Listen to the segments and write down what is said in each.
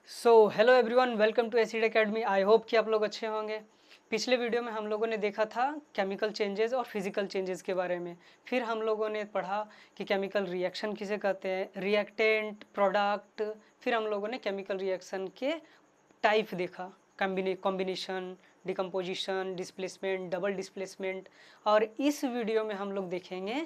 Hello everyone, welcome to acid academy. I hope कि आप लोग अच्छे होंगे। पिछले वीडियो में हम लोगों ने देखा था केमिकल चेंजेस और फिजिकल चेंजेस के बारे में। फिर हम लोगों ने पढ़ा कि केमिकल रिएक्शन किसे कहते हैं, रिएक्टेंट, प्रोडक्ट। फिर हम लोगों ने केमिकल रिएक्शन के टाइप देखा, combination, decomposition, displacement, double displacement. और इस वीडियो में हम लोग देखेंगे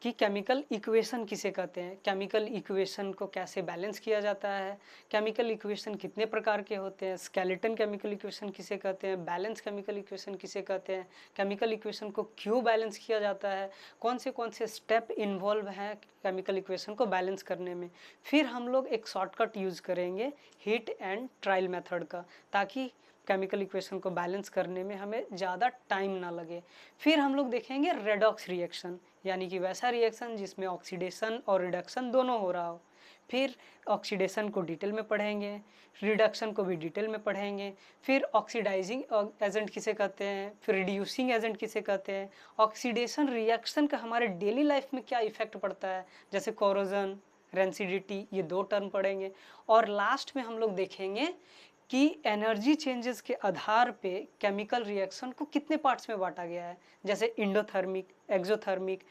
कि केमिकल इक्वेशन किसे कहते हैं, केमिकल इक्वेशन को कैसे बैलेंस किया जाता है, केमिकल इक्वेशन कितने प्रकार के होते हैं, स्केलेटन केमिकल इक्वेशन किसे कहते हैं, बैलेंस केमिकल इक्वेशन किसे कहते हैं, केमिकल इक्वेशन को क्यों बैलेंस किया जाता है, कौन से स्टेप इन्वॉल्व हैं केमिकल इक्वेशन को बैलेंस करने में। फिर हम लोग एक शॉर्टकट यूज़ करेंगे हिट एंड ट्रायल मेथड का, ताकि केमिकल इक्वेशन को बैलेंस करने में हमें ज़्यादा टाइम ना लगे। फिर हम लोग देखेंगे रेडॉक्स रिएक्शन, यानी कि वैसा रिएक्शन जिसमें ऑक्सीडेशन और रिडक्शन दोनों हो रहा हो। फिर ऑक्सीडेशन को डिटेल में पढ़ेंगे, रिडक्शन को भी डिटेल में पढ़ेंगे। फिर ऑक्सीडाइजिंग एजेंट किसे कहते हैं, फिर रिड्यूसिंग एजेंट किसे कहते हैं, ऑक्सीडेशन रिएक्शन का हमारे डेली लाइफ में क्या इफेक्ट पड़ता है, जैसे कोरोजन, रेंसिडिटी, ये दो टर्म पढ़ेंगे। और लास्ट में हम लोग देखेंगे कि एनर्जी चेंजेस के आधार पे केमिकल रिएक्शन को कितने पार्ट्स में बांटा गया है, जैसे endothermic, exothermic,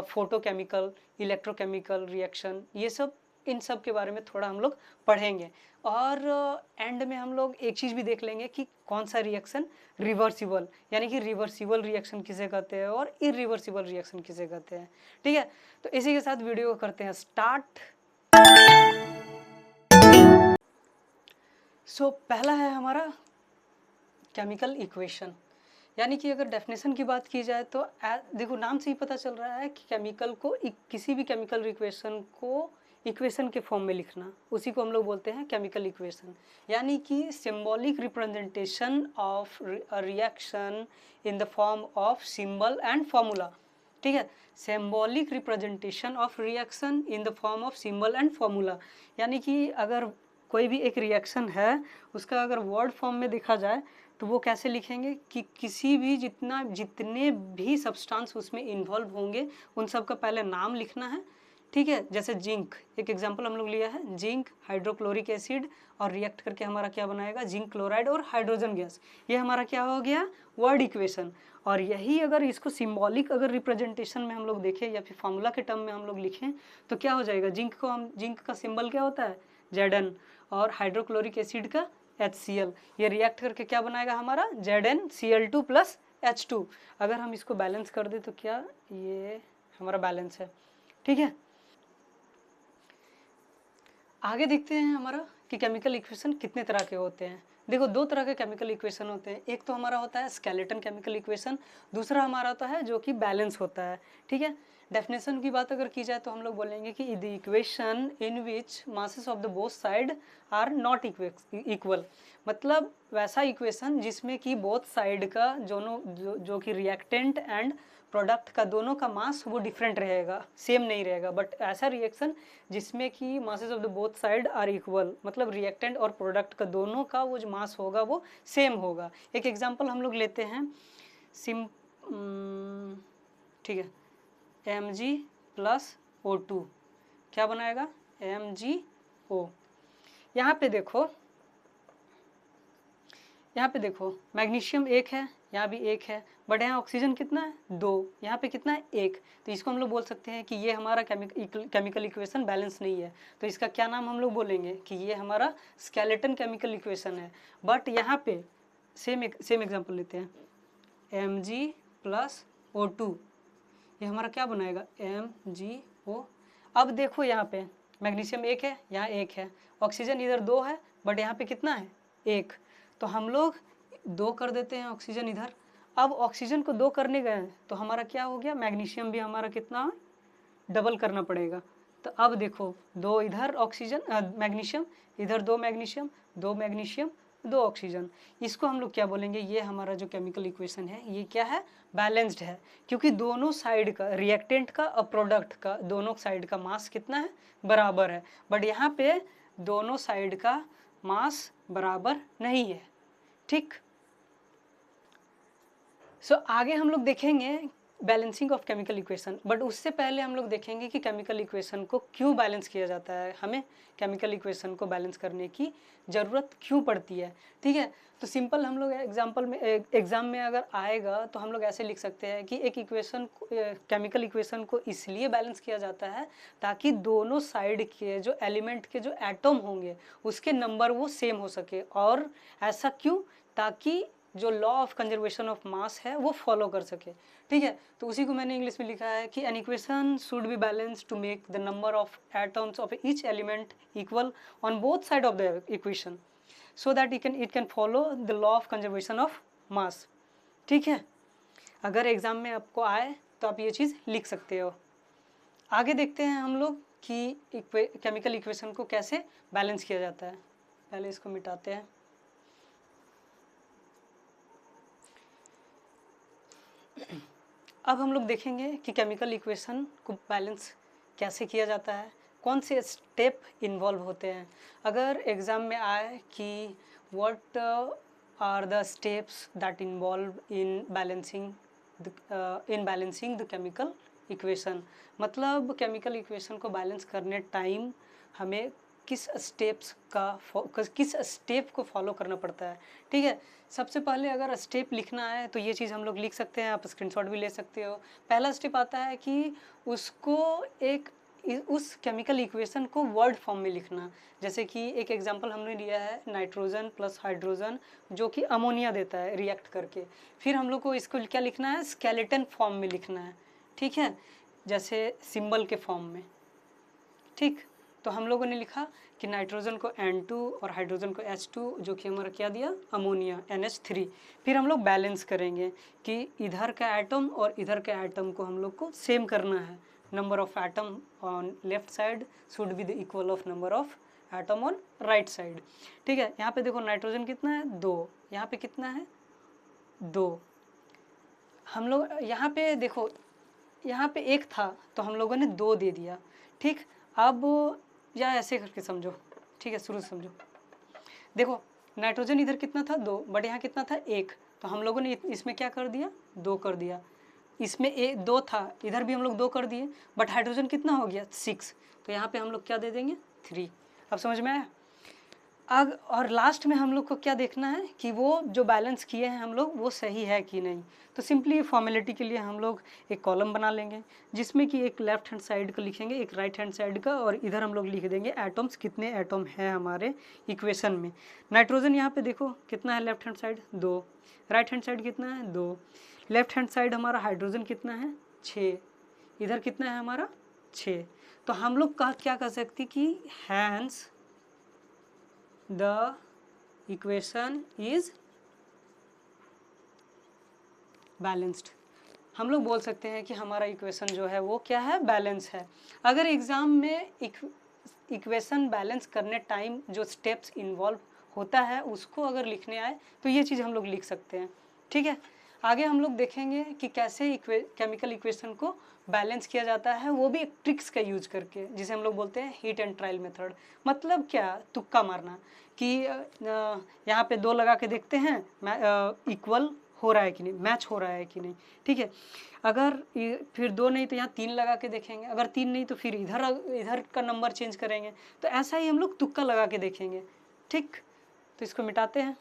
photochemical, electrochemical reaction, ये सब, इन सब के बारे में थोड़ा हम लोग पढ़ेंगे। और एंड में हम लोग एक चीज़ भी देख लेंगे कि कौन सा रिएक्शन रिवर्सिबल, यानी कि रिवर्सिबल रिएक्शन किसे कहते हैं और इरिवर्सिबल रिएक्शन किसे कहते हैं। ठीक है, तो इसी के साथ वीडियो को करते हैं स्टार्ट। पहला है हमारा केमिकल इक्वेशन, यानी कि अगर डेफिनेशन की बात की जाए तो देखो नाम से ही पता चल रहा है कि केमिकल को किसी भी केमिकल इक्वेशन को इक्वेशन के फॉर्म में लिखना, उसी को हम लोग बोलते हैं केमिकल इक्वेशन। यानी कि symbolic representation of a reaction in the form of symbol and formula. ठीक है, symbolic representation of reaction in the form of symbol and formula, यानी कि अगर कोई भी एक रिएक्शन है, उसका अगर वर्ड फॉर्म में देखा जाए तो वो कैसे लिखेंगे कि किसी भी जितने भी सब्सटेंस उसमें इन्वॉल्व होंगे उन सब का पहले नाम लिखना है। ठीक है, जैसे जिंक, एक एग्जांपल हम लोग लिया है, जिंक हाइड्रोक्लोरिक एसिड, और रिएक्ट करके हमारा क्या बनाएगा, जिंक क्लोराइड और हाइड्रोजन गैस। ये हमारा क्या हो गया, वर्ड इक्वेशन। और यही अगर इसको सिंबॉलिक अगर रिप्रेजेंटेशन में हम लोग देखें या फिर फॉर्मूला के टर्म में हम लोग लिखें तो क्या हो जाएगा, जिंक का सिंबल क्या होता है, Zn, और हाइड्रोक्लोरिक एसिड का HCl। ये रिएक्ट करके क्या बनाएगा हमारा ZnCl2 प्लस H2। अगर हम इसको बैलेंस कर दें तो क्या ये हमारा बैलेंस है। ठीक है, आगे देखते हैं हमारा कि केमिकल इक्वेशन कितने तरह के होते हैं। देखो दो तरह के केमिकल इक्वेशन होते हैं, एक तो हमारा होता है स्केलेटन केमिकल इक्वेशन, दूसरा हमारा होता है जो कि बैलेंस होता है। ठीक है, डेफिनेशन की बात अगर की जाए तो हम लोग बोलेंगे कि the equation in which masses of the both side are not equal, मतलब वैसा इक्वेशन जिसमें कि बोथ साइड का जो कि रिएक्टेंट एंड प्रोडक्ट का दोनों का मास वो डिफरेंट रहेगा, सेम नहीं रहेगा। बट ऐसा रिएक्शन जिसमें कि masses of the both side are equal, मतलब रिएक्टेंट और प्रोडक्ट का दोनों का वो जो मास होगा वो सेम होगा। एक एग्जांपल हम लोग लेते हैं सिम ठीक है, Mg प्लस O2 क्या बनाएगा, MgO। यहाँ पे देखो मैग्नीशियम एक है, यहाँ भी एक है, बट यहाँ ऑक्सीजन कितना है, दो, यहाँ पे कितना है, एक। तो इसको हम लोग बोल सकते हैं कि ये हमारा केमिकल इक्वेशन बैलेंस नहीं है। तो इसका क्या नाम हम लोग बोलेंगे कि ये हमारा स्केलेटन केमिकल इक्वेशन है। बट यहाँ पे सेम एग्जांपल लेते हैं, Mg प्लस O2, ये हमारा क्या बनाएगा, MgO। अब देखो यहाँ पे मैग्नीशियम एक है, यहाँ एक है, ऑक्सीजन इधर दो है, बट यहाँ पे कितना है, एक। तो हम लोग दो कर देते हैं ऑक्सीजन इधर। अब ऑक्सीजन को दो करने गए तो हमारा क्या हो गया, मैग्नीशियम भी हमारा कितना डबल करना पड़ेगा। तो अब देखो दो इधर ऑक्सीजन मैग्नीशियम, इधर दो मैग्नीशियम, दो मैग्नीशियम, दो ऑक्सीजन। इसको हम लोग क्या बोलेंगे, ये हमारा जो केमिकल इक्वेशन है ये क्या है, बैलेंस्ड है। क्योंकि दोनों साइड का, रिएक्टेंट का और प्रोडक्ट का, दोनों साइड का मास कितना है, बराबर है। बट यहाँ पे दोनों साइड का मास बराबर नहीं है। ठीक, आगे हम लोग देखेंगे balancing of chemical equation. But उससे पहले हम लोग देखेंगे कि केमिकल इक्वेशन को क्यों बैलेंस किया जाता है, हमें केमिकल इक्वेशन को बैलेंस करने की ज़रूरत क्यों पड़ती है। ठीक है, तो सिंपल हम लोग एग्ज़ाम में अगर आएगा तो हम लोग ऐसे लिख सकते हैं कि एक इक्वेशन केमिकल इक्वेशन को इसलिए बैलेंस किया जाता है ताकि दोनों साइड के जो एलिमेंट के जो एटम होंगे उसके नंबर वो सेम हो सके। और ऐसा क्यों, ताकि जो लॉ ऑफ कंजर्वेशन ऑफ मास है वो फॉलो कर सके। ठीक है, तो उसी को मैंने इंग्लिश में लिखा है कि an equation should be balance to make the number of atoms of each element equal on both side of the equation so that it can follow the law of conservation of mass. ठीक है, अगर exam में आपको आए तो आप ये चीज़ लिख सकते हो। आगे देखते हैं हम लोग कि केमिकल इक्वेशन को कैसे बैलेंस किया जाता है। पहले इसको मिटाते हैं। अब हम लोग देखेंगे कि केमिकल इक्वेशन को बैलेंस कैसे किया जाता है, कौन से स्टेप इन्वॉल्व होते हैं। अगर एग्ज़ाम में आए कि what are the steps that involve in balancing the chemical equation, मतलब केमिकल इक्वेशन को बैलेंस करने टाइम हमें किस स्टेप को फॉलो करना पड़ता है। ठीक है, सबसे पहले अगर स्टेप लिखना है तो ये चीज़ हम लोग लिख सकते हैं, आप स्क्रीनशॉट भी ले सकते हो। पहला स्टेप आता है कि उसको उस केमिकल इक्वेशन को वर्ड फॉर्म में लिखना। जैसे कि एक एग्जांपल हमने लिया है नाइट्रोजन प्लस हाइड्रोजन जो कि अमोनिया देता है रिएक्ट करके। फिर हम लोग को इसको क्या लिखना है, स्केलेटन फॉर्म में लिखना है। ठीक है, जैसे सिंबल के फॉर्म में। ठीक, तो हम लोगों ने लिखा कि नाइट्रोजन को N2 और हाइड्रोजन को H2 जो कि हमारा क्या दिया, अमोनिया NH3। फिर हम लोग बैलेंस करेंगे कि इधर का एटम और इधर के एटम को हम लोग को सेम करना है। Number of atom on left side should be the equal of number of atom on right side. ठीक है, यहाँ पे देखो नाइट्रोजन कितना है 2, यहाँ पे कितना है 2। हम लोग यहाँ पे देखो, यहाँ पे 1 था तो हम लोगों ने 2 दे दिया। ठीक, अब या ऐसे करके समझो। ठीक है, शुरू से समझो। देखो नाइट्रोजन इधर कितना था 2, बट यहाँ कितना था 1, तो हम लोगों ने इसमें क्या कर दिया 2 कर दिया। इसमें 2 था, इधर भी हम लोग 2 कर दिए, बट हाइड्रोजन कितना हो गया 6, तो यहाँ पे हम लोग क्या दे देंगे 3। अब समझ में आया। अब और लास्ट में हम लोग को क्या देखना है कि वो जो बैलेंस किए हैं हम लोग वो सही है कि नहीं। तो सिंपली फॉर्मेलिटी के लिए हम लोग एक कॉलम बना लेंगे जिसमें कि एक लेफ्ट हैंड साइड का लिखेंगे, एक राइट हैंड साइड का, और इधर हम लोग लिख देंगे एटम्स, कितने एटम हैं हमारे इक्वेशन में। नाइट्रोजन यहाँ पे देखो कितना है, left hand side 2, right hand side कितना है 2। लेफ्ट हैंड साइड हमारा हाइड्रोजन कितना है 6, इधर कितना है हमारा 6। तो हम लोग क्या कर सकते कि hence the equation is balanced। हम लोग बोल सकते हैं कि हमारा इक्वेशन जो है वो क्या है, बैलेंस है। अगर एग्ज़ाम में इक्वेशन बैलेंस करने टाइम जो स्टेप्स इन्वॉल्व होता है उसको अगर लिखने आए तो ये चीज़ हम लोग लिख सकते हैं। ठीक है, आगे हम लोग देखेंगे कि कैसे केमिकल इक्वेशन को बैलेंस किया जाता है, वो भी एक ट्रिक्स का यूज करके, जिसे हम लोग बोलते हैं हीट एंड ट्रायल मेथड। मतलब क्या, तुक्का मारना कि यहाँ पे 2 लगा के देखते हैं इक्वल हो रहा है कि नहीं, मैच हो रहा है कि नहीं। ठीक है, अगर फिर 2 नहीं तो यहाँ 3 लगा के देखेंगे, अगर 3 नहीं तो फिर इधर का नंबर चेंज करेंगे। तो ऐसा ही हम लोग तुक्का लगा के देखेंगे। ठीक, तो इसको मिटाते हैं।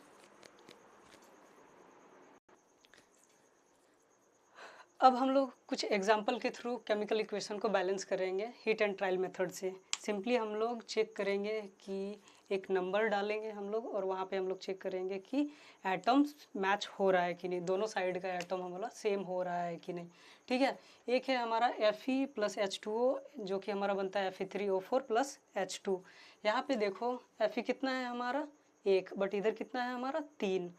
अब हम लोग कुछ एग्जाम्पल के थ्रू केमिकल इक्वेशन को बैलेंस करेंगे हीट एंड ट्रायल मेथड से। सिंपली हम लोग चेक करेंगे कि एक नंबर डालेंगे हम लोग, और वहाँ पे हम लोग चेक करेंगे कि एटम्स मैच हो रहा है कि नहीं, दोनों साइड का एटम हमारा सेम हो रहा है कि नहीं। ठीक है, एक है हमारा Fe + H2O जो कि हमारा बनता है Fe3O4 + H2। यहाँ पे देखो Fe कितना है हमारा 1, बट इधर कितना है हमारा 3।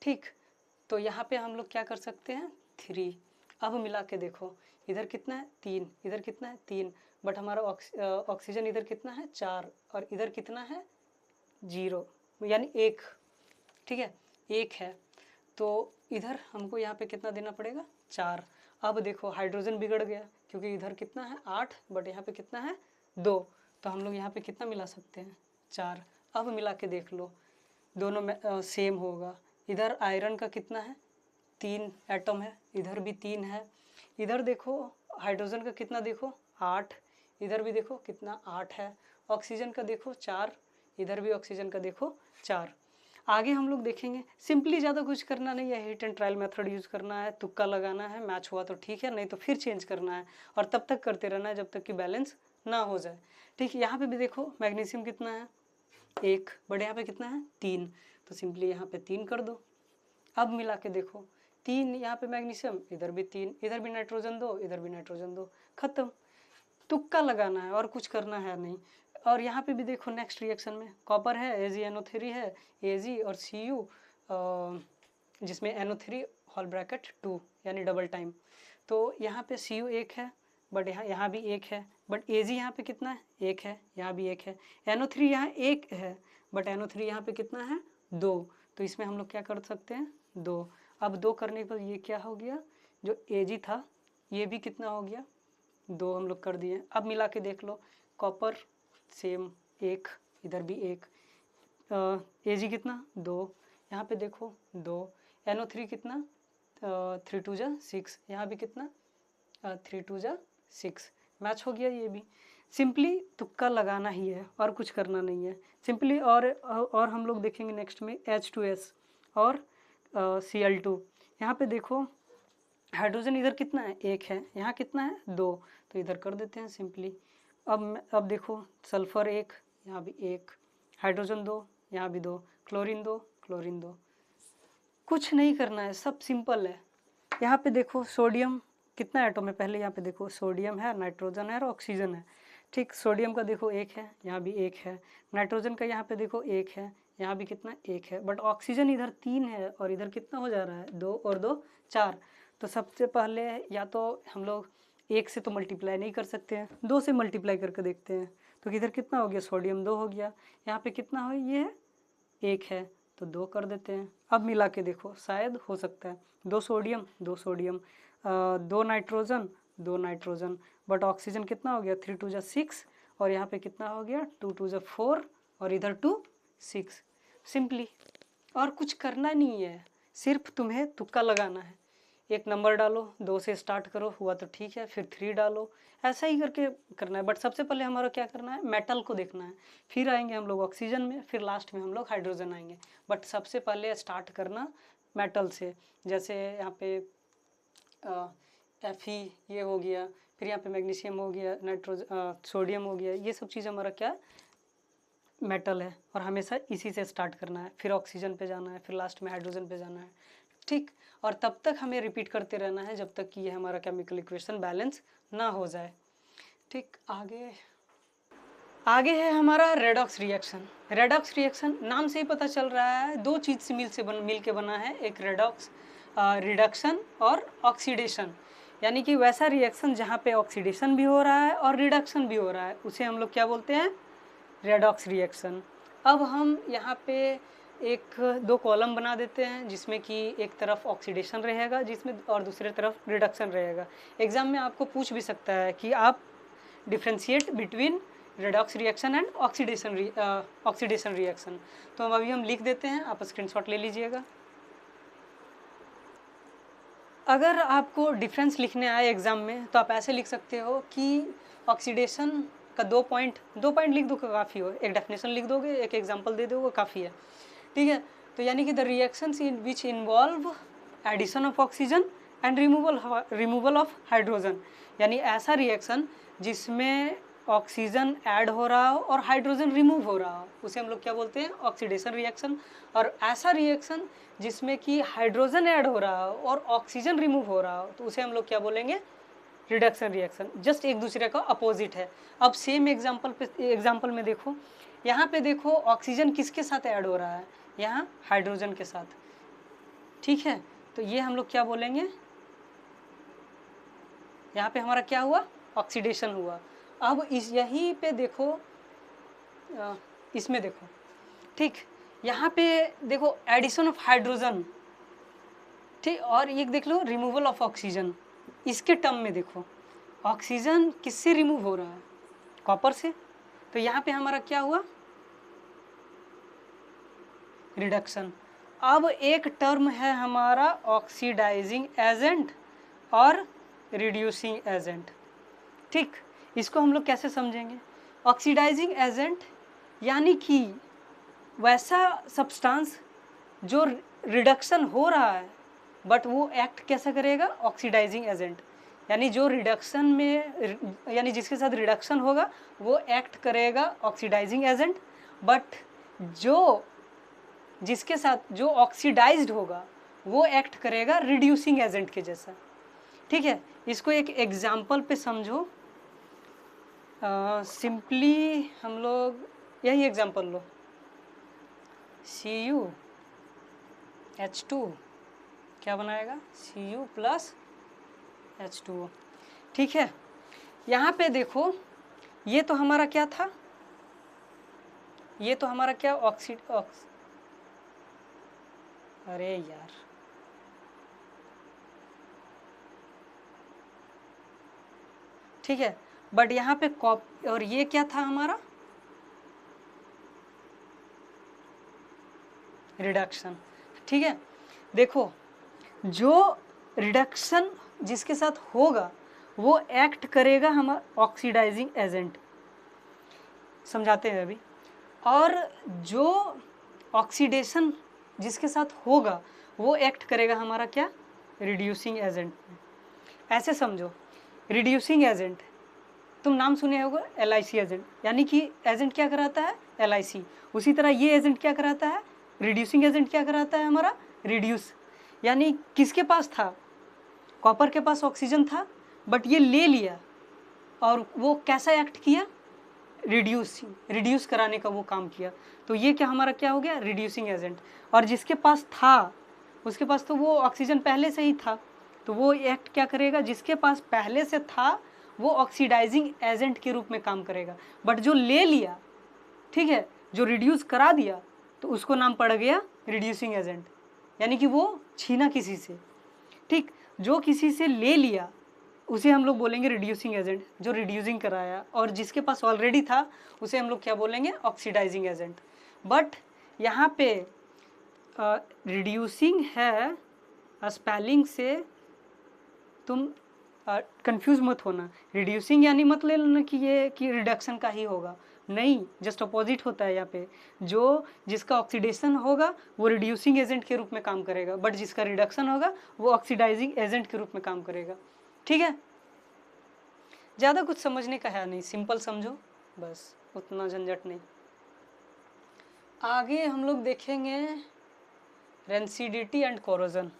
ठीक, तो यहाँ पे हम लोग क्या कर सकते हैं 3। अब मिला के देखो, इधर कितना है 3, इधर कितना है 3, बट हमारा ऑक्सीजन इधर कितना है 4 और इधर कितना है 0, यानी 1। ठीक है, 1 है, तो इधर हमको यहाँ पे कितना देना पड़ेगा 4। अब देखो हाइड्रोजन बिगड़ गया क्योंकि इधर कितना है 8, बट यहाँ पे कितना है 2, तो हम लोग यहाँ पे कितना मिला सकते हैं 4। अब मिला के देख लो, दोनों में सेम होगा। इधर आयरन का कितना है 3 एटम है, इधर भी 3 है, इधर देखो हाइड्रोजन का कितना, देखो 8, इधर भी देखो कितना 8 है। ऑक्सीजन का देखो 4, इधर भी ऑक्सीजन का देखो 4। आगे हम लोग देखेंगे, सिंपली ज़्यादा कुछ करना नहीं है, hit and trial method use करना है, तुक्का लगाना है, मैच हुआ तो ठीक है, नहीं तो फिर चेंज करना है, और तब तक करते रहना है जब तक कि बैलेंस ना हो जाए। ठीक है, यहाँ पे भी देखो मैग्नीशियम कितना है 1, बट यहाँ पे कितना है 3, तो सिंपली यहाँ पे 3 कर दो। अब मिला के देखो 3 यहाँ पे मैग्नीशियम, इधर भी 3, इधर भी नाइट्रोजन 2, इधर भी नाइट्रोजन 2, खत्म। तुक्का लगाना है और कुछ करना है नहीं। और यहाँ पे भी देखो नेक्स्ट रिएक्शन में कॉपर है, AgNO3 है, Ag और Cu, जिसमें NO3 होल ब्रैकेट 2 यानी डबल टाइम। तो यहाँ पे Cu 1 है, बट यहाँ भी 1 है, बट Ag यहाँ पे कितना है 1 है, यहाँ भी 1 है। NO3 यहाँ 1 है, बट NO3 यहाँ पे कितना है 2, तो इसमें हम लोग क्या कर सकते हैं 2। अब 2 करने के बाद ये क्या हो गया, जो Ag था ये भी कितना हो गया 2, हम लोग कर दिए। अब मिला के देख लो, कॉपर सेम 1, इधर भी 1, Ag कितना 2, यहाँ पे देखो 2, NO3 कितना 3 2 जा 6, यहाँ भी कितना 3 2 जा 6, मैच हो गया ये भी। सिंपली तुक्का लगाना ही है और कुछ करना नहीं है सिंपली। और हम लोग देखेंगे नेक्स्ट में H2S और Cl2। यहाँ पे देखो हाइड्रोजन इधर कितना है 1 है, यहाँ कितना है 2, तो इधर कर देते हैं सिंपली। अब देखो सल्फर 1, यहाँ भी 1, हाइड्रोजन 2, यहाँ भी 2, क्लोरीन 2, क्लोरीन 2, कुछ नहीं करना है, सब सिंपल है। यहाँ पे देखो सोडियम कितना एटम है, पहले यहाँ पे देखो सोडियम है, नाइट्रोजन है और ऑक्सीजन है। ठीक, सोडियम का देखो 1 है, यहाँ भी 1 है, नाइट्रोजन का यहाँ पे देखो 1 है, यहाँ भी कितना 1 है, बट ऑक्सीजन इधर 3 है और इधर कितना हो जा रहा है 2 और 2 4। तो सबसे पहले या तो हम लोग 1 से तो मल्टीप्लाई नहीं कर सकते हैं, 2 से मल्टीप्लाई करके देखते हैं। तो इधर कितना हो गया, सोडियम 2 हो गया, यहाँ पे कितना हो, ये 1 है तो 2 कर देते हैं। अब मिला के देखो शायद हो सकता है 2 sodium 2 sodium, 2 nitrogen 2 nitrogen, but oxygen कितना हो गया 3 2 जा 6, और यहाँ पे कितना हो गया 2 2 जा 4, और इधर 2 6। सिंपली, और कुछ करना नहीं है, सिर्फ तुम्हें तुक्का लगाना है। एक नंबर डालो, 2 से स्टार्ट करो, हुआ तो ठीक है, फिर 3 डालो, ऐसा ही करके करना है। बट सबसे पहले हमारा क्या करना है, मेटल को देखना है, फिर आएंगे हम लोग ऑक्सीजन में, फिर लास्ट में हम लोग हाइड्रोजन आएंगे। बट सबसे पहले स्टार्ट करना मेटल से, जैसे यहाँ पे Fe ये हो गया, फिर यहाँ पे मैग्नीशियम हो गया, सोडियम हो गया, ये सब चीज़ हमारा क्या मेटल है, और हमेशा इसी से स्टार्ट करना है, फिर ऑक्सीजन पे जाना है, फिर लास्ट में हाइड्रोजन पे जाना है। ठीक, और तब तक हमें रिपीट करते रहना है जब तक कि ये हमारा केमिकल इक्वेशन बैलेंस ना हो जाए। ठीक, आगे है हमारा रेडॉक्स रिएक्शन। रेडॉक्स रिएक्शन नाम से ही पता चल रहा है, 2 चीज़ से मिल के बना है, एक रेडॉक्स रिडक्शन और ऑक्सीडेशन, यानी कि वैसा रिएक्शन जहाँ पे ऑक्सीडेशन भी हो रहा है और रिडक्शन भी हो रहा है, उसे हम लोग क्या बोलते हैं, रेडॉक्स रिएक्शन। अब हम यहाँ पे 1-2 कॉलम बना देते हैं, जिसमें कि एक तरफ ऑक्सीडेशन रहेगा जिसमें, और दूसरी तरफ रिडक्शन रहेगा। एग्जाम में आपको पूछ भी सकता है कि आप differentiate between redox reaction and oxidation reaction. तो अभी हम लिख देते हैं, आप स्क्रीनशॉट ले लीजिएगा। अगर आपको डिफरेंस लिखने आए एग्जाम में तो आप ऐसे लिख सकते हो कि ऑक्सीडेशन का 2 पॉइंट लिख दो काफ़ी हो, एक डेफिनेशन लिख दोगे, एक एग्जांपल दे दोगे काफ़ी है। ठीक है, तो यानी कि the reactions in which involve addition of oxygen and removal of hydrogen, यानी ऐसा रिएक्शन जिसमें ऑक्सीजन ऐड हो रहा हो और हाइड्रोजन रिमूव हो रहा हो, उसे हम लोग क्या बोलते हैं, ऑक्सीडेशन रिएक्शन। और ऐसा रिएक्शन जिसमें कि हाइड्रोजन ऐड हो रहा हो और ऑक्सीजन रिमूव हो रहा हो, तो उसे हम लोग क्या बोलेंगे, रिडक्शन रिएक्शन। जस्ट एक दूसरे का अपोजिट है। अब सेम एग्जाम्पल में देखो, यहाँ पे देखो ऑक्सीजन किसके साथ ऐड हो रहा है, यहाँ हाइड्रोजन के साथ। ठीक है, तो ये हम लोग क्या बोलेंगे, यहाँ पे हमारा क्या हुआ, ऑक्सीडेशन हुआ। अब यहीं पे देखो, इसमें देखो, ठीक, यहाँ पे देखो एडिशन ऑफ हाइड्रोजन, ठीक, और ये देख लो रिमूवल ऑफ ऑक्सीजन। इसके टर्म में देखो ऑक्सीजन किससे रिमूव हो रहा है, कॉपर से, तो यहाँ पे हमारा क्या हुआ, रिडक्शन। अब एक टर्म है हमारा ऑक्सीडाइजिंग एजेंट और रिड्यूसिंग एजेंट। ठीक, इसको हम लोग कैसे समझेंगे? ऑक्सीडाइजिंग एजेंट यानी कि वैसा सब्सटेंस जो रिडक्शन हो रहा है बट वो एक्ट कैसा करेगा? ऑक्सीडाइजिंग एजेंट, यानी जो रिडक्शन में यानी जिसके साथ रिडक्शन होगा वो एक्ट करेगा ऑक्सीडाइजिंग एजेंट, बट जो जिसके साथ जो ऑक्सीडाइज्ड होगा वो एक्ट करेगा रिड्यूसिंग एजेंट के जैसा। ठीक है, इसको एक एग्जाम्पल पे समझो। सिंपली हम लोग यही एग्जाम्पल लो, CuH2 क्या बनाएगा? Cu plus H2O। ठीक है, यहाँ पे देखो ये तो हमारा क्या था? ये तो हमारा क्या अरे यार, ठीक है, बट यहाँ पे और ये क्या था हमारा? रिडक्शन। ठीक है, देखो जो रिडक्शन जिसके साथ होगा वो एक्ट करेगा हमारा ऑक्सीडाइजिंग एजेंट, समझाते हैं अभी। और जो ऑक्सीडेशन जिसके साथ होगा वो एक्ट करेगा हमारा क्या? Reducing agent. ऐसे समझो, रिड्यूसिंग एजेंट तुम नाम सुने होगा, LIC एजेंट, यानी कि एजेंट क्या कराता है? LIC। उसी तरह ये एजेंट क्या कराता है? रिड्यूसिंग एजेंट क्या कराता है हमारा? रिड्यूस। यानी किसके पास था? कॉपर के पास ऑक्सीजन था बट ये ले लिया और वो कैसा एक्ट किया? रिड्यूस कराने का वो काम किया। तो ये क्या हमारा क्या हो गया? Reducing agent. और जिसके पास था उसके पास तो वो ऑक्सीजन पहले से ही था, तो वो एक्ट क्या करेगा? जिसके पास पहले से था वो ऑक्सीडाइजिंग एजेंट के रूप में काम करेगा। बट जो ले लिया, ठीक है, जो रिड्यूस करा दिया, तो उसको नाम पड़ गया रिड्यूसिंग एजेंट, यानी कि वो छीना किसी से। ठीक, जो किसी से ले लिया उसे हम लोग बोलेंगे रिड्यूसिंग एजेंट, जो रिड्यूसिंग कराया। और जिसके पास ऑलरेडी था उसे हम लोग क्या बोलेंगे? Oxidising agent. बट यहाँ पे रिड्यूसिंग है, स्पेलिंग से तुम कंफ्यूज मत होना। रिड्यूसिंग यानी मत ले लेना कि ये कि रिडक्शन का ही होगा, नहीं, जस्ट अपोजिट होता है। यहाँ पे जो जिसका ऑक्सीडेशन होगा वो रिड्यूसिंग एजेंट के रूप में काम करेगा, बट जिसका रिडक्शन होगा वो ऑक्सीडाइजिंग एजेंट के रूप में काम करेगा। ठीक है, ज़्यादा कुछ समझने का है नहीं, सिंपल समझो बस, उतना झंझट नहीं। आगे हम लोग देखेंगे रेंसिडिटी एंड कोरोजन।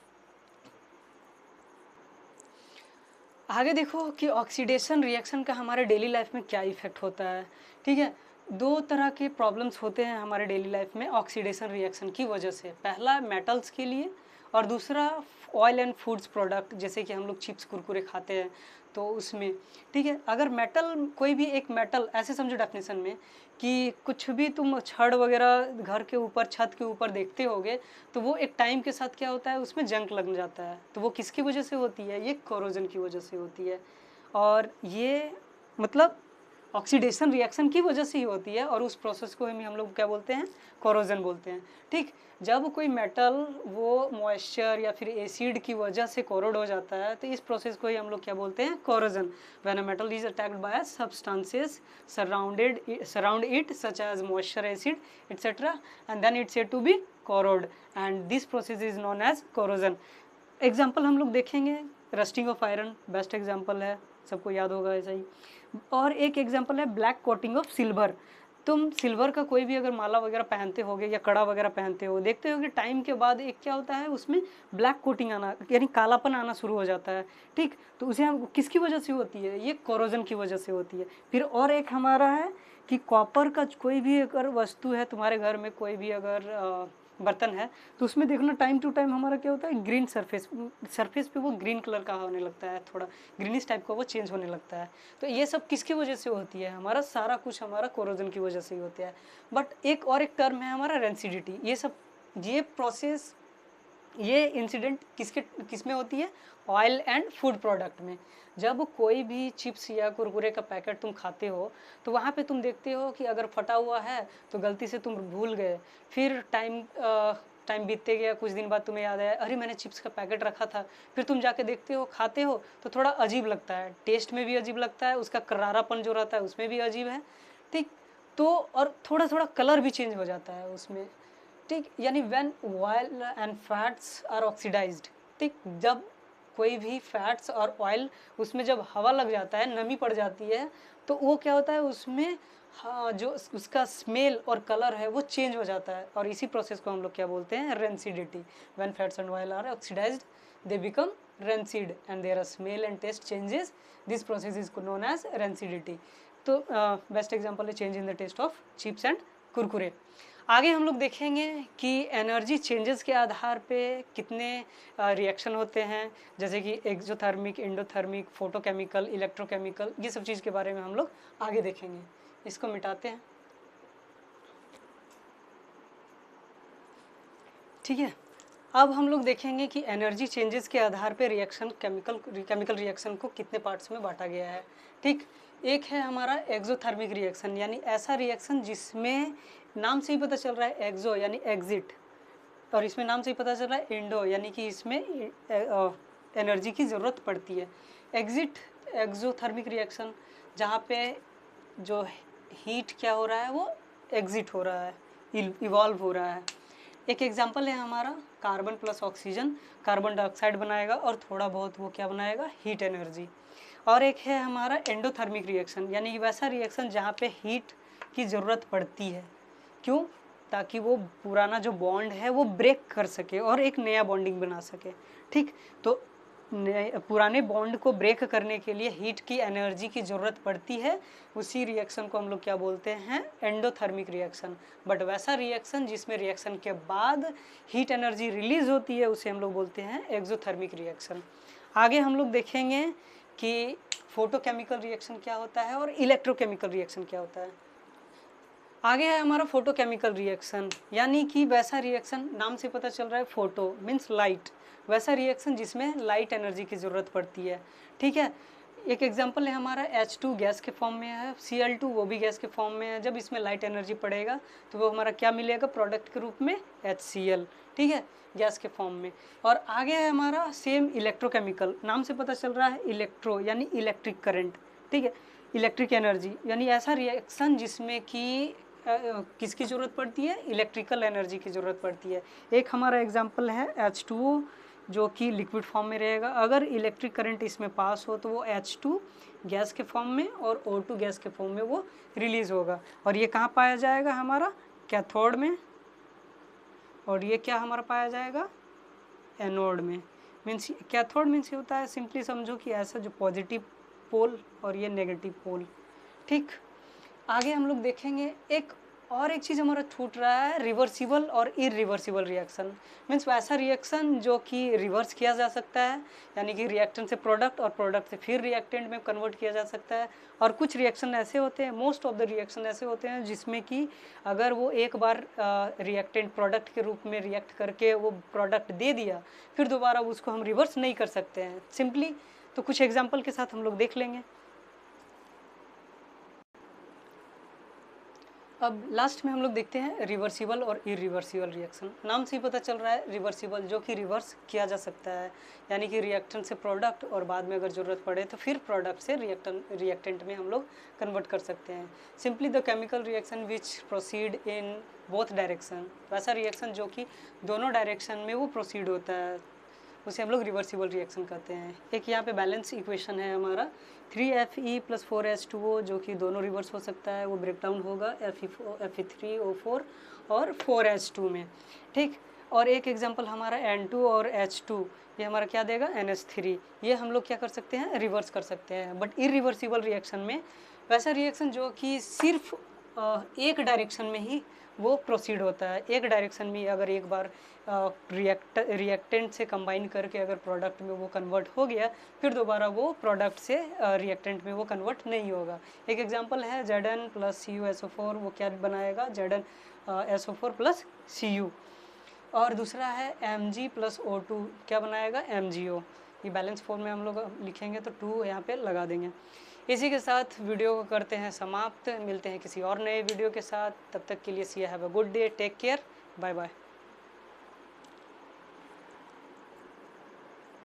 आगे देखो कि ऑक्सीडेशन रिएक्शन का हमारे डेली लाइफ में क्या इफेक्ट होता है। ठीक है, दो तरह के प्रॉब्लम्स होते हैं हमारे डेली लाइफ में ऑक्सीडेशन रिएक्शन की वजह से। पहला मेटल्स के लिए और दूसरा ऑयल एंड फूड्स प्रोडक्ट, जैसे कि हम लोग चिप्स कुरकुरे खाते हैं तो उसमें। ठीक है, अगर मेटल, कोई भी एक मेटल, ऐसे समझो डेफिनेशन में कि कुछ भी तुम छड़ वगैरह घर के ऊपर, छत के ऊपर देखते होगे तो वो एक टाइम के साथ क्या होता है, उसमें जंग लग जाता है। तो वो किसकी वजह से होती है? ये कोरोजन की वजह से होती है। और ये मतलब ऑक्सीडेशन रिएक्शन की वजह से ही होती है, और उस प्रोसेस को हम लोग क्या बोलते हैं? कोरोजन बोलते हैं। ठीक, जब कोई मेटल वो मॉइस्चर या फिर एसिड की वजह से कोरोड हो जाता है तो इस प्रोसेस को ही हम लोग क्या बोलते हैं? Corrosion. When a metal is attacked by substances surround it such as moisture, acid etcetera, and then it's said to be corroded, and this process is known as corrosion. Example हम लोग देखेंगे, rusting of iron best example है, सबको याद होगा ऐसा ही। और एक एग्जाम्पल है ब्लैक कोटिंग ऑफ सिल्वर। तुम सिल्वर का कोई भी अगर माला वगैरह पहनते होगे या कड़ा वगैरह पहनते हो, देखते हो कि टाइम के बाद एक क्या होता है, उसमें ब्लैक कोटिंग आना, यानी कालापन आना शुरू हो जाता है। ठीक, तो उसे हम किसकी वजह से होती है? ये कोरोजन की वजह से होती है। फिर और एक हमारा है कि कॉपर का कोई भी अगर वस्तु है तुम्हारे घर में, कोई भी अगर बर्तन है, तो उसमें देखना टाइम टू टाइम हमारा क्या होता है? ग्रीन सरफेस पे वो ग्रीन कलर का होने लगता है, थोड़ा ग्रीनिश टाइप का वो चेंज होने लगता है। तो ये सब किसकी वजह से होती है? हमारा सारा कुछ हमारा कोरोजन की वजह से ही होता है। बट एक और एक टर्म है हमारा रेंसिडिटी। ये प्रोसेस, ये इंसिडेंट किस में होती है? ऑयल एंड फूड प्रोडक्ट में। जब कोई भी चिप्स या कुरकुरे का पैकेट तुम खाते हो तो वहाँ पे तुम देखते हो कि अगर फटा हुआ है तो गलती से तुम भूल गए, फिर टाइम टाइम बीतते गया, कुछ दिन बाद तुम्हें याद आया अरे मैंने चिप्स का पैकेट रखा था, फिर तुम जाके देखते हो, खाते हो तो थोड़ा अजीब लगता है, टेस्ट में भी अजीब लगता है, उसका करारापन जो रहता है उसमें भी अजीब है, ठीक। तो और थोड़ा थोड़ा कलर भी चेंज हो जाता है उसमें, ठीक। यानी when oil and fats are oxidised, ठीक, जब कोई भी फैट्स और ऑयल उसमें जब हवा लग जाता है, नमी पड़ जाती है, तो वो क्या होता है उसमें, हाँ, जो उसका स्मेल और कलर है वो चेंज हो जाता है, और इसी प्रोसेस को हम लोग क्या बोलते हैं, rancidity. When fats and oil are oxidised they become rancid and their smell and taste changes, this process is known as rancidity. तो बेस्ट एग्जांपल है change in the taste of chips and Kurkure. आगे हम लोग देखेंगे कि energy changes के आधार पे कितने रिएक्शन होते हैं, जैसे कि एक्सोथर्मिक, एंडोथर्मिक, फोटोकेमिकल, इलेक्ट्रोकेमिकल, ये सब चीज़ के बारे में हम लोग आगे देखेंगे। इसको मिटाते हैं, ठीक है। अब हम लोग देखेंगे कि एनर्जी चेंजेस के आधार पे रिएक्शन, केमिकल रिएक्शन को कितने पार्ट्स में बांटा गया है, ठीक। एक है हमारा एक्सोथर्मिक रिएक्शन, यानी ऐसा रिएक्शन जिसमें नाम से ही पता चल रहा है एक्सो यानी एग्जिट, और इसमें नाम से ही पता चल रहा है इंडो यानी कि इसमें एनर्जी की ज़रूरत पड़ती है। एग्जिट एक्सोथर्मिक रिएक्शन, जहाँ पे जो हीट क्या हो रहा है वो एग्जिट हो रहा है, इवॉल्व हो रहा है। एक एग्जांपल है हमारा carbon plus oxygen, carbon dioxide बनाएगा और थोड़ा बहुत वो क्या बनाएगा, हीट एनर्जी। और एक है हमारा एंडोथर्मिक रिएक्शन, यानी वैसा रिएक्शन जहाँ पे हीट की ज़रूरत पड़ती है, क्यों, ताकि वो पुराना जो बॉन्ड है वो ब्रेक कर सके और एक नया बॉन्डिंग बना सके, ठीक। तो पुराने बॉन्ड को ब्रेक करने के लिए हीट की एनर्जी की ज़रूरत पड़ती है, उसी रिएक्शन को हम लोग क्या बोलते हैं, एंडोथर्मिक रिएक्शन। बट वैसा रिएक्शन जिसमें रिएक्शन के बाद हीट एनर्जी रिलीज होती है उसे हम लोग बोलते हैं एक्सोथर्मिक रिएक्शन। आगे हम लोग देखेंगे कि फोटोकेमिकल रिएक्शन क्या होता है और इलेक्ट्रोकेमिकल रिएक्शन क्या होता है। आगे है हमारा फोटोकेमिकल रिएक्शन, यानी कि वैसा रिएक्शन, नाम से पता चल रहा है फोटो मीन्स लाइट, वैसा रिएक्शन जिसमें लाइट एनर्जी की ज़रूरत पड़ती है, ठीक है। एक एग्जांपल है हमारा H2 गैस के फॉर्म में है, Cl2 वो भी गैस के फॉर्म में है, जब इसमें लाइट एनर्जी पड़ेगा तो वो हमारा क्या मिलेगा, प्रोडक्ट के रूप में HCl, ठीक है, गैस के फॉर्म में। और आगे है हमारा सेम इलेक्ट्रोकेमिकल, नाम से पता चल रहा है इलेक्ट्रो यानी इलेक्ट्रिक करंट, ठीक है, इलेक्ट्रिक एनर्जी, यानी ऐसा रिएक्शन जिसमें कि किसकी ज़रूरत पड़ती है, इलेक्ट्रिकल एनर्जी की ज़रूरत पड़ती है। एक हमारा एग्जांपल है H2O जो कि लिक्विड फॉर्म में रहेगा, अगर इलेक्ट्रिक करंट इसमें पास हो तो वो H2 गैस के फॉर्म में और O2 गैस के फॉर्म में वो रिलीज़ होगा, और ये कहाँ पाया जाएगा, हमारा कैथोड में, और ये क्या हमारा पाया जाएगा, एनोड में। मीन्स कैथोड मीन्स ये होता है, सिंपली समझो कि ऐसा जो पॉजिटिव पोल और ये नेगेटिव पोल, ठीक। आगे हम लोग देखेंगे एक और एक चीज़ हमारा छूट रहा है, रिवर्सिबल और इरिवर्सिबल रिएक्शन। मीन्स वैसा रिएक्शन जो कि रिवर्स किया जा सकता है, यानी कि रिएक्टेंट से प्रोडक्ट और प्रोडक्ट से फिर रिएक्टेंट में कन्वर्ट किया जा सकता है। और कुछ रिएक्शन ऐसे होते हैं, मोस्ट ऑफ द रिएक्शन ऐसे होते हैं जिसमें कि अगर वो एक बार रिएक्टेंट प्रोडक्ट के रूप में रिएक्ट करके वो प्रोडक्ट दे दिया, फिर दोबारा उसको हम रिवर्स नहीं कर सकते हैं सिंपली। तो कुछ एग्जाम्पल के साथ हम लोग देख लेंगे। अब लास्ट में हम लोग देखते हैं रिवर्सिबल और इरिवर्सिबल रिएक्शन। नाम से ही पता चल रहा है रिवर्सिबल, जो कि रिवर्स किया जा सकता है, यानी कि रिएक्टेंट से प्रोडक्ट और बाद में अगर ज़रूरत पड़े तो फिर प्रोडक्ट से रिएक्टेंट में हम लोग कन्वर्ट कर सकते हैं। Simply the chemical reaction which proceed in both direction, वैसा रिएक्शन जो कि दोनों डायरेक्शन में वो प्रोसीड होता है, उसे हम लोग रिवर्सिबल रिएक्शन कहते हैं। एक यहाँ पे बैलेंस इक्वेशन है हमारा 3Fe + 4H2O, जो कि दोनों रिवर्स हो सकता है, वो ब्रेक डाउन होगा Fe3O4 और 4H2 में, ठीक। और एक एग्जांपल हमारा N2 और H2, ये हमारा क्या देगा, NH3, ये हम लोग क्या कर सकते हैं, रिवर्स कर सकते हैं। बट इरिवर्सिबल रिएक्शन में वैसा रिएक्शन जो कि सिर्फ एक डायरेक्शन में ही वो प्रोसीड होता है, एक डायरेक्शन में अगर एक बार रिएक्टेंट से कंबाइन करके अगर प्रोडक्ट में वो कन्वर्ट हो गया, फिर दोबारा वो प्रोडक्ट से रिएक्टेंट में वो कन्वर्ट नहीं होगा। एक एग्जांपल है Zn + CuSO4, वो क्या बनाएगा, Zn SO4 + Cu। और दूसरा है Mg + O2, क्या बनाएगा, MgO। ये बैलेंस फॉर्म में हम लोग लिखेंगे तो 2 यहाँ पे लगा देंगे। इसी के साथ वीडियो को करते हैं समाप्त, मिलते हैं किसी और नए वीडियो के साथ, तब तक के लिए see have a good day, take care, bye bye.